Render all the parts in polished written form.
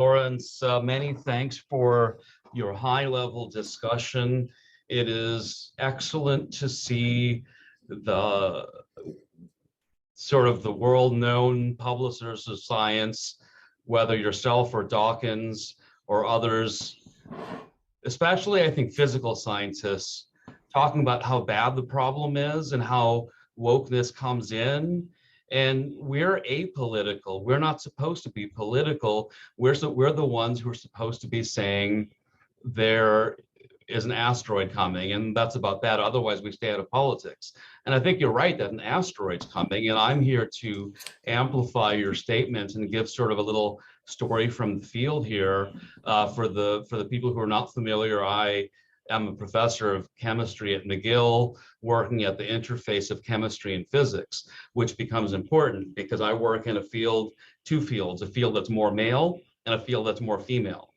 Lawrence, many thanks for your high-level discussion. It is excellent to see the sort of the world-known publishers of science, whether yourself or Dawkins or others, especially I think physical scientists, talking about how bad the problem is and how wokeness comes in. And we're apolitical. We're not supposed to be political. We're the ones who are supposed to be saying there is an asteroid coming, and that's about that. Otherwise, we stay out of politics. And I think you're right that an asteroid's coming, and I'm here to amplify your statement and give sort of a little story from the field here. For the people who are not familiar, I am a professor of chemistry at McGill, working at the interface of chemistry and physics, which becomes important because I work in two fields, a field that's more male and a field that's more female.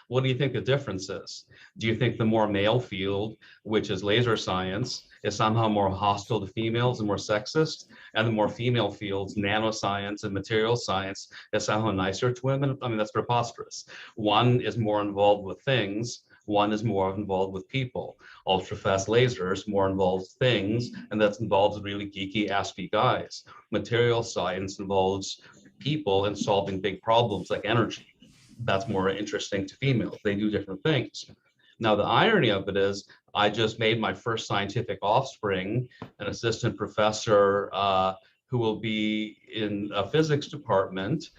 What do you think the difference is? Do you think the more male field, which is laser science, is somehow more hostile to females and more sexist? And the more female fields, nanoscience and material science, is somehow nicer to women? I mean, that's preposterous. One is more involved with things, one is more involved with people. Ultra-fast lasers more involved with things, and that involves really geeky, aspy guys. Material science involves people and solving big problems like energy. That's more interesting to females. They do different things. Now, the irony of it is I just made my first scientific offspring, an assistant professor who will be in a physics department,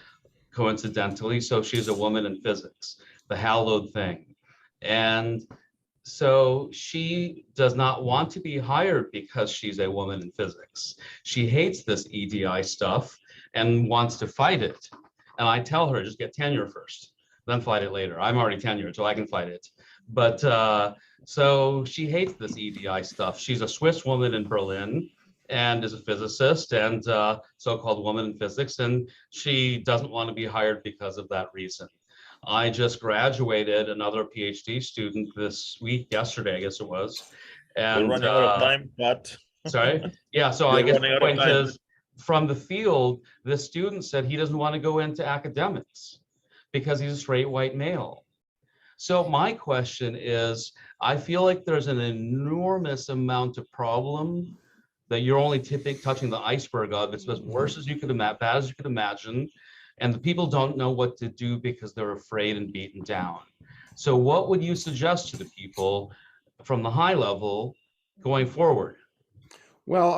coincidentally. So she's a woman in physics, the hallowed thing. And so she does not want to be hired because she's a woman in physics. She hates this EDI stuff and wants to fight it. And I tell her, just get tenure first, then fight it later. I'm already tenured, so I can fight it. But so she hates this EDI stuff. She's a Swiss woman in Berlin and is a physicist and so-called woman in physics. And she doesn't want to be hired because of that reason. I just graduated another PhD student this week, yesterday, I guess it was. And we're running out of time, but sorry. Yeah, so I guess the point is, from the field, the student said he doesn't want to go into academics because he's a straight white male. So my question is, I feel like there's an enormous amount of problem that you're only touching the iceberg of. It's as worse as you could imagine, bad as you could imagine. And the people don't know what to do because they're afraid and beaten down. So what would you suggest to the people from the high level going forward? Well,